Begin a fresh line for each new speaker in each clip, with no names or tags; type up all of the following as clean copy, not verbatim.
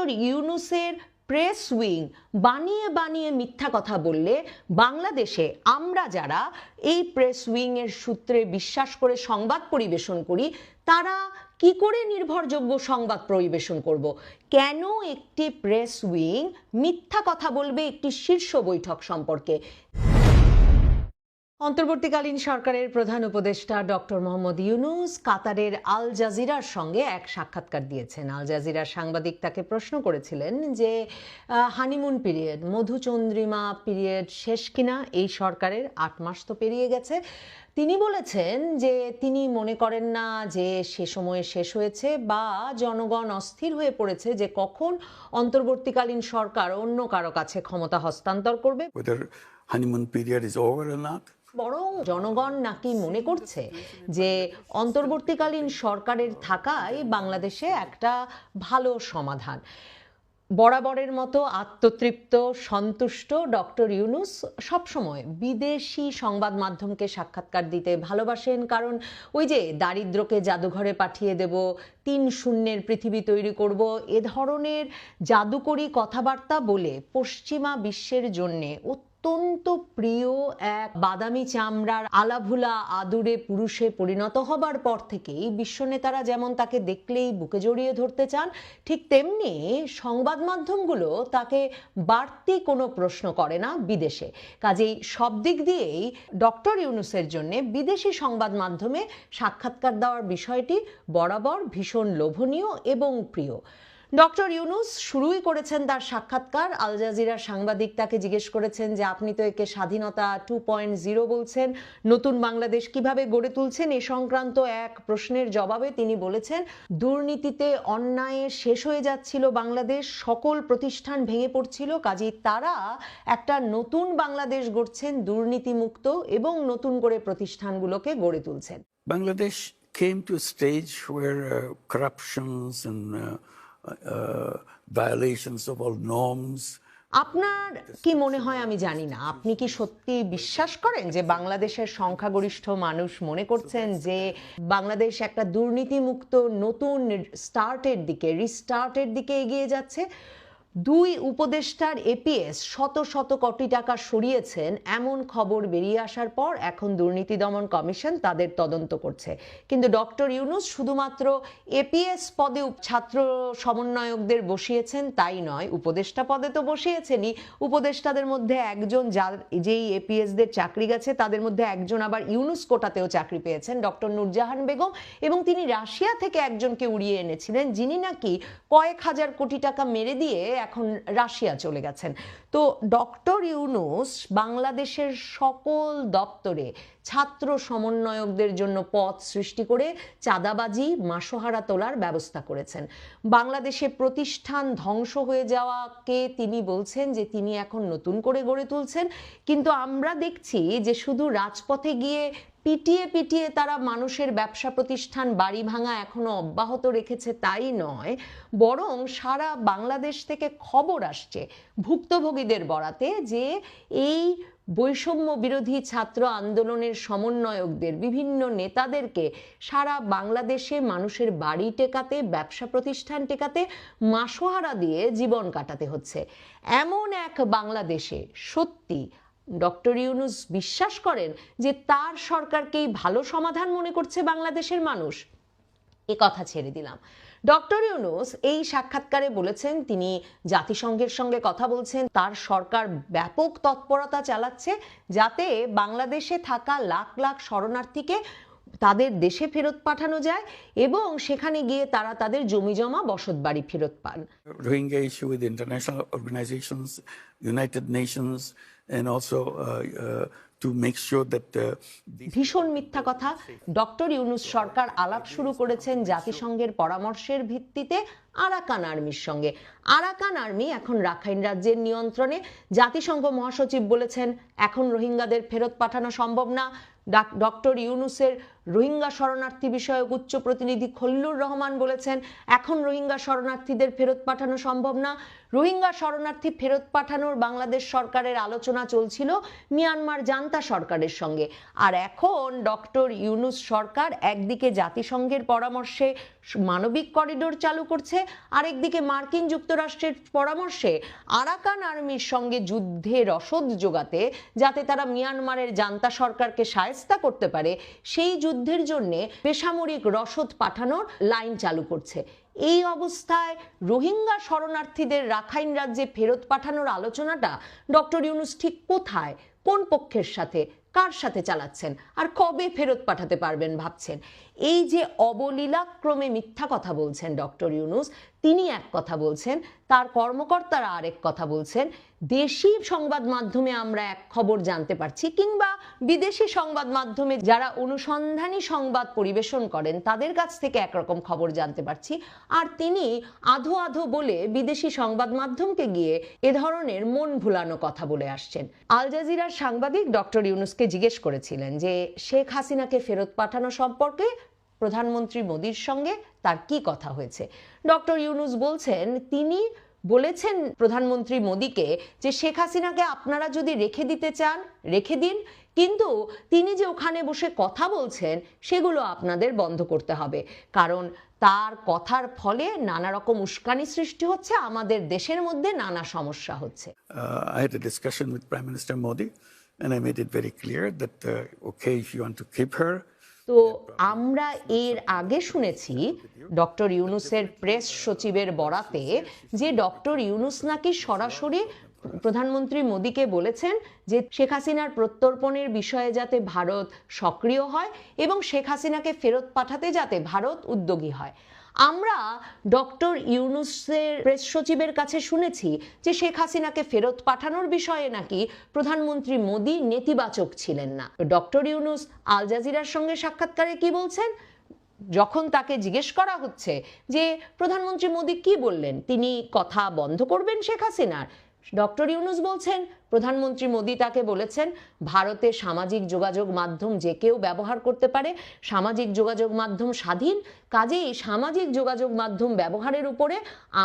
Doctor ইউনূসের press wing বানিয়ে বানিয়ে মিথ্যা কথা বললে বাংলাদেশে আমরা যারা এই প্রেস উইং এর সূত্রে বিশ্বাস করে সংবাদ পরিবেশন করি তারা কি করে নির্ভরযোগ্য সংবাদ পরিবেশন করব? কেন একটি প্রেস উইং মিথ্যা কথা বলবে একটি শীর্ষ বৈঠক সম্পর্কে? অন্তর্বর্তীকালীন সরকারের প্রধান উপদেষ্টা ডক্টর মোহাম্মদ ইউনূস কাতারের আল জাজিরার সঙ্গে এক সাক্ষাৎকার দিয়েছেন। আল জাজিরার সাংবাদিক তাকে প্রশ্ন করেছিলেন যে হানিমুন পিরিয়ড, মধুচন্দ্রিমা পিরিয়ড শেষ কিনা এই সরকারের? 8 মাস তো পেরিয়ে গেছে। তিনি বলেছেন যে তিনি মনে করেন না যে সে সময়ে শেষ হয়েছে বা জনগণ অস্থির হয়ে পড়েছে যে কখন অন্তর্বর্তীকালীন সরকার অন্য কারো কাছে ক্ষমতা হস্তান্তর করবে।
Honeymoon period is over or not?
বরং জনগণ নাকি মনে করছে যে অন্তর্বর্তীকালীন সরকারের থাকাই বাংলাদেশে একটা ভালো সমাধান। বরাবরের মতো আত্মতৃপ্ত সন্তুষ্ট ডক্টর ইউনূস সবসময় বিদেশি সংবাদ মাধ্যমকে সাক্ষাৎকার দিতে ভালোবাসেন, কারণ ওই যে দারিদ্র্যকে জাদুঘরে পাঠিয়ে দেব, 3 শূন্যের পৃথিবী তৈরি করব, এ ধরনের জাদুকরী কথাবার্তা বলে পশ্চিমা বিশ্বের জন্যে অত্যন্ত প্রিয় এক বাদামি চামড়ার আলাভুলা আদুরে পুরুষে পরিণত হবার পর থেকেই বিশ্ব নেতারা যেমন তাকে দেখলেই বুকে জড়িয়ে ধরতে চান, ঠিক তেমনি সংবাদ মাধ্যমগুলো তাকে বাড়তি কোনো প্রশ্ন করে না বিদেশে। কাজেই সব দিক দিয়েই ডক্টর ইউনূসের জন্য বিদেশি সংবাদ মাধ্যমে সাক্ষাৎকার দেওয়ার বিষয়টি বরাবর ভীষণ লোভনীয় এবং প্রিয়। ডক্টর ইউনূস শুরুই করেছেন তার সাক্ষাৎকার, আল জাজিরার সাংবাদিক তাকে জিজ্ঞেস করেছেন যে আপনি তো একে স্বাধীনতা 2.0 বলছেন, নতুন বাংলাদেশ কিভাবে গড়ে তুলছেন? এ সংক্রান্ত এক প্রশ্নের জবাবে তিনি বলেছেন দুর্নীতিতে অন্যায়ে শেষ হয়ে যাচ্ছিল বাংলাদেশ, সকল প্রতিষ্ঠান ভেঙে পড়ছিল, কাজেই তারা একটা নতুন বাংলাদেশ গড়ছেন দুর্নীতিমুক্ত এবং নতুন করে প্রতিষ্ঠানগুলোকে গড়ে তুলছেন।
Bangladesh came to a stage where corruptions and violations of all norms.
আপনার কি মনে হয় আমি জানি না, আপনি কি সত্যি বিশ্বাস করেন যে বাংলাদেশের সংখ্যাগরিষ্ঠ মানুষ মনে করছেন যে বাংলাদেশ একটা দুর্নীতিমুক্ত নতুন রিস্টার্টের দিকে এগিয়ে যাচ্ছে? 2 উপদেষ্টার এপিএস শত শত কোটি টাকা সরিয়েছেন এমন খবর বেরিয়ে আসার পর এখন দুর্নীতি দমন কমিশন তাদের তদন্ত করছে, কিন্তু ডক্টর ইউনূস শুধুমাত্র এপিএস পদে ছাত্র সমন্বয়কদের বসিয়েছেন তাই নয়, উপদেষ্টা পদে তো বসিয়েছেনই, উপদেষ্টাদের মধ্যে একজন যেই এপিএসদের চাকরি গেছে তাদের মধ্যে একজন আবার ইউনূস কোটাতেও চাকরি পেয়েছেন, ডক্টর নূরজাহান বেগম, এবং তিনি রাশিয়া থেকে একজনকে উড়িয়ে এনেছিলেন যিনি নাকি কয়েক হাজার কোটি টাকা মেরে দিয়ে এখন রাশিয়া চলে গেছেন। তো ডক্টর ইউনূস বাংলাদেশের সকল দপ্তরে ছাত্র সমন্বয়কদের জন্য পদ সৃষ্টি করে চাঁদাবাজি মাসোহারা তোলার ব্যবস্থা করেছেন। বাংলাদেশে প্রতিষ্ঠান ধ্বংস হয়ে যাওয়াকে তিনি বলছেন যে তিনি এখন নতুন করে গড়ে তুলছেন, কিন্তু আমরা দেখছি যে শুধু রাজপথে গিয়ে পিটিয়ে পিটিয়ে তারা মানুষের ব্যবসা প্রতিষ্ঠান বাড়ি ভাঙা এখনো অব্যাহত রেখেছে তাই নয়, বরং সারা বাংলাদেশ থেকে খবর আসছে ভুক্তভোগীদের বরাতে যে এই বৈষম্য বিরোধী ছাত্র আন্দোলনের সমন্বয়কদের বিভিন্ন নেতাদেরকে সারা বাংলাদেশে মানুষের বাড়ি টেকাতে, ব্যবসা প্রতিষ্ঠান টেকাতে মাসোহারা দিয়ে জীবন কাটাতে হচ্ছে। এমন এক বাংলাদেশে সত্যি ডক্টর ইউনূস বিশ্বাস করেন যে তার সরকারকেই ভালো সমাধান মনে করছে বাংলাদেশের মানুষ? এ কথা ছেড়ে দিলাম। ডক্টর ইউনূস এই সাক্ষাৎকারে বলেছেন তিনি জাতিসংঘের সঙ্গে কথা বলছেন, তার সরকার ব্যাপক তৎপরতা চালাচ্ছে যাতে বাংলাদেশে থাকা লাখ লাখ শরণার্থীকে তাদের দেশে ফেরত পাঠানো যায় এবং সেখানে গিয়ে তারা তাদের জমিজমা বসতবাড়ি ফেরত পান।
Rohingya issue with international organizations, United Nations, and also to make sure that
ভীষণ মিথ্যা কথা। ডক্টর ইউনূস সরকার আলাপ শুরু করেছেন জাতিসংঘের পরামর্শের ভিত্তিতে আরাকান আর্মির সঙ্গে। আরাকান আর্মি এখন রাখাইন রাজ্যের নিয়ন্ত্রণে। জাতিসংঘ মহাসচিব বলেছেন এখন রোহিঙ্গাদের ফেরত পাঠানো সম্ভব না। ডক্টর ইউনূসের রোহিঙ্গা শরণার্থী বিষয়ক উচ্চ প্রতিনিধি খলিলুর রহমান বলেছেন এখন রোহিঙ্গা শরণার্থীদের ফেরত পাঠানো সম্ভব না। রোহিঙ্গা শরণার্থী ফেরত পাঠানোর বাংলাদেশ সরকারের আলোচনা চলছিল, মিয়ানমার জানতে জান্তা সরকারের সঙ্গে। আর এখন ডক্টর ইউনূস সরকার একদিকে জাতিসংঘের পরামর্শে মানবিক করিডোর চালু করছে, আরেকদিকে মার্কিন যুক্তরাষ্ট্রের পরামর্শে আরাকান আর্মির সঙ্গে যুদ্ধে রসদ জোগাতে, যাতে তারা মিয়ানমারের জান্তা সরকারকে শায়েস্তা করতে পারে, সেই যুদ্ধের জন্য বেসামরিক রসদ পাঠানোর লাইন চালু করছে। এই অবস্থায় রোহিঙ্গা শরণার্থীদের রাখাইন রাজ্যে ফেরত পাঠানোর আলোচনাটা ডক্টর ইউনূস ঠিক কোথায়, কোন পক্ষের সাথে, কার সাথে চালাচ্ছেন, আর কবে ফেরত পাঠাতে পারবেন ভাবছেন? এই যে অবলীলাক্রমে মিথ্যা কথা বলছেন ডক্টর ইউনূস, তিনি এক কথা বলছেন, তার কর্মকর্তারা আরেক কথা বলছেন। দেশি সংবাদ মাধ্যমে আমরা এক খবর জানতে পারছি, কিংবা বিদেশি সংবাদ মাধ্যমে যারা অনুসন্ধানী সংবাদ পরিবেশন করেন তাদের কাছ থেকে একরকম খবর জানতে পারছি, আর তিনি আধো আধো বলে বিদেশি সংবাদ মাধ্যমকে গিয়ে এ ধরনের মন ভুলানো কথা বলে আসছেন। আল জাজিরার সাংবাদিক ডক্টর ইউনূসকে জিজ্ঞেস করেছিলেন যে শেখ হাসিনাকে ফেরত পাঠানো সম্পর্কে প্রধানমন্ত্রী মোদির সঙ্গে তার কি কথা হয়েছে। ডক্টর ইউনূস বলছেন, তিনি বলেছেন প্রধানমন্ত্রী মোদিকে যে শেখ হাসিনাকে আপনারা যদি রেখে দিতে চান রেখে দিন, কিন্তু তিনি যে ওখানে বসে কথা বলছেন সেগুলো আপনাদের বন্ধ করতে হবে, কারণ তার কথার ফলে নানা রকম উস্কানি সৃষ্টি হচ্ছে, আমাদের দেশের মধ্যে নানা সমস্যা হচ্ছে।
I had a discussion with Prime Minister Modi, and I made it very clear that, okay, if you want to keep her.
তো আমরা এর আগে শুনেছি ডক্টর ইউনূসের প্রেস সচিবের বরাতে যে ডক্টর ইউনূস নাকি সরাসরি প্রধানমন্ত্রী মোদিকে বলেছেন যে শেখ হাসিনার প্রত্যর্পণের বিষয়ে যাতে ভারত সক্রিয় হয় এবং শেখ হাসিনাকে ফেরত পাঠাতে যাতে ভারত উদ্যোগী হয়। আমরা ডক্টর ইউনূসের প্রেস সচিবের কাছে শুনেছি যে শেখ হাসিনাকে ফেরত পাঠানোর বিষয়ে নাকি প্রধানমন্ত্রী মোদি নেতিবাচক ছিলেন না। ডক্টর ইউনূস আল জাজিরার সঙ্গে সাক্ষাৎকারে কি বলছেন? যখন তাকে জিজ্ঞেস করা হচ্ছে যে প্রধানমন্ত্রী মোদি কি বললেন, তিনি কথা বন্ধ করবেন শেখ হাসিনার, ডক্টর ইউনূস বলছেন প্রধানমন্ত্রী মোদি তাকে বলেছেন ভারতে সামাজিক যোগাযোগ মাধ্যম যে কেউ ব্যবহার করতে পারে, সামাজিক যোগাযোগ মাধ্যম স্বাধীন, কাজেই সামাজিক যোগাযোগ মাধ্যম ব্যবহারের উপরে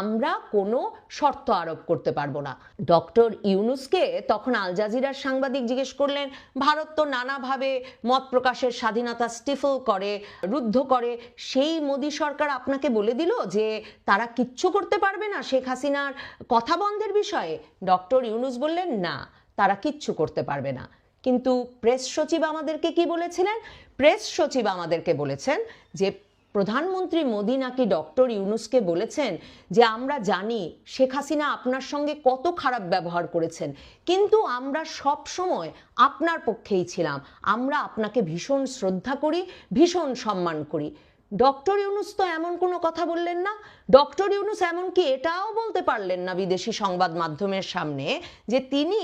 আমরা কোনো শর্ত আরোপ করতে পারবো না। ডক্টর ইউনূসকে তখন আল জাজিরার সাংবাদিক জিজ্ঞেস করলেন, ভারত তো নানাভাবে মত প্রকাশের স্বাধীনতা স্টিফল করে, রুদ্ধ করে, সেই মোদি সরকার আপনাকে বলে দিল যে তারা কিচ্ছু করতে পারবে না শেখ হাসিনার কথা বন্ধের বিষয়ে? ডক্টর ইউনূস বললেন, না, তারা কিচ্ছু করতে পারবে না। কিন্তু প্রেস সচিব আমাদেরকে কি বলেছিলেন? প্রেস সচিব আমাদেরকে বলেছেন যে প্রধানমন্ত্রী মোদি নাকি ডক্টর ইউনূসকে বলেছেন যে আমরা জানি শেখ হাসিনা আপনার সঙ্গে কত খারাপ ব্যবহার করেছেন, কিন্তু আমরা সব সময় আপনার পক্ষেই ছিলাম, আমরা আপনাকে ভীষণ শ্রদ্ধা করি, ভীষণ সম্মান করি। ডক্টর ইউনূস তো এমন কোনো কথা বললেন না। ডক্টর ইউনূস এমনকি এটাও বলতে পারলেন না বিদেশি সংবাদ মাধ্যমের সামনে যে তিনি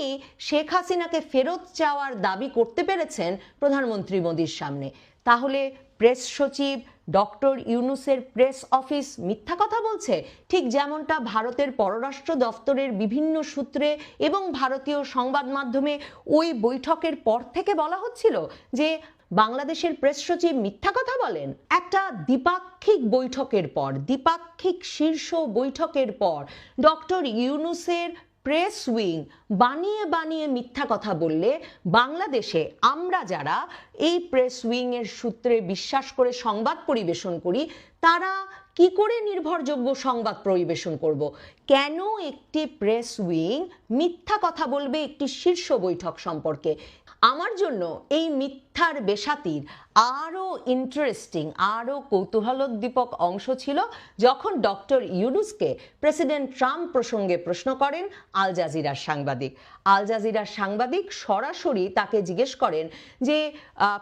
শেখ হাসিনাকে ফেরত চাওয়ার দাবি করতে পেরেছেন প্রধানমন্ত্রী মোদির সামনে। তাহলে প্রেস সচিব ডক্টর ইউনূসের প্রেস অফিস মিথ্যা কথা বলছে, ঠিক যেমনটা ভারতের পররাষ্ট্র দপ্তরের বিভিন্ন সূত্রে এবং ভারতীয় সংবাদ মাধ্যমে ওই বৈঠকের পর থেকে বলা হচ্ছিল যে বাংলাদেশের প্রেস সচিব মিথ্যা কথা বলেন। একটা দ্বিপাক্ষিক বৈঠকের পর, দ্বিপাক্ষিক শীর্ষ বৈঠকের পর ডক্টর ইউনূসের প্রেস উইং বানিয়ে বানিয়ে মিথ্যা কথা বললে বাংলাদেশে আমরা যারা এই প্রেস উইং এর সূত্রে বিশ্বাস করে সংবাদ পরিবেশন করি তারা কি করে নির্ভরযোগ্য সংবাদ পরিবেশন করব? কেন একটি প্রেস উইং মিথ্যা কথা বলবে একটি শীর্ষ বৈঠক সম্পর্কে? আমার জন্য এই মিথ্যার বেসাতির আরও ইন্টারেস্টিং, আরও কৌতূহলোদ্দীপক অংশ ছিল যখন ডক্টর ইউনূসকে প্রেসিডেন্ট ট্রাম্প প্রসঙ্গে প্রশ্ন করেন আল জাজিরার সাংবাদিক। আল জাজিরার সাংবাদিক সরাসরি তাকে জিজ্ঞেস করেন যে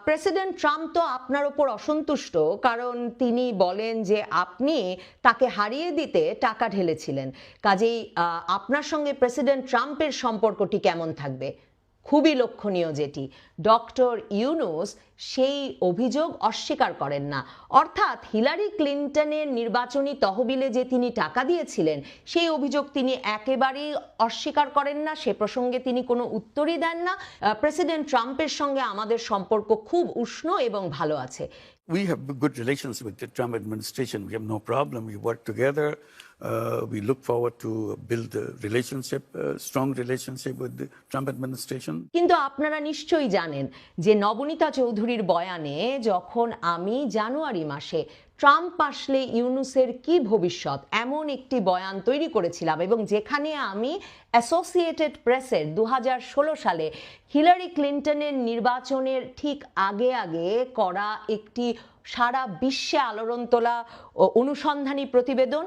প্রেসিডেন্ট ট্রাম্প তো আপনার ওপর অসন্তুষ্ট, কারণ তিনি বলেন যে আপনি তাকে হারিয়ে দিতে টাকা ঢেলেছিলেন, কাজেই আপনার সঙ্গে প্রেসিডেন্ট ট্রাম্পের সম্পর্কটি কেমন থাকবে? খুবই লক্ষণীয় যেটি, ডক্টর ইউনূস সেই অভিযোগ অস্বীকার করেন না। অর্থাৎ হিলারি ক্লিন্টনের নির্বাচনী তহবিলে যে তিনি টাকা দিয়েছিলেন সেই অভিযোগ তিনি একেবারেই অস্বীকার করেন না, সে প্রসঙ্গে তিনি কোনো উত্তরই দেন না। প্রেসিডেন্ট ট্রাম্পের সঙ্গে আমাদের সম্পর্ক খুব উষ্ণ এবং ভালো আছে।
We have good relations with the Trump administration. We have no problem. We work together. We look forward to build a relationship, strong relationship with the Trump administration.
কিন্তু আপনারা নিশ্চয়ই জানেন যে নবনীতা চৌধুরীর বয়ানে যখন আমি জানুয়ারি মাসে ট্রাম্প আসলে ইউনূসের কি ভবিষ্যৎ এমন একটি বয়ান তৈরি করেছিলাম এবং যেখানে আমি অ্যাসোসিয়েটেড প্রেসের 2016 সালে হিলারি ক্লিন্টনের নির্বাচনের ঠিক আগে আগে করা একটি সারা বিশ্বে আলোড়ন তোলা অনুসন্ধানী প্রতিবেদন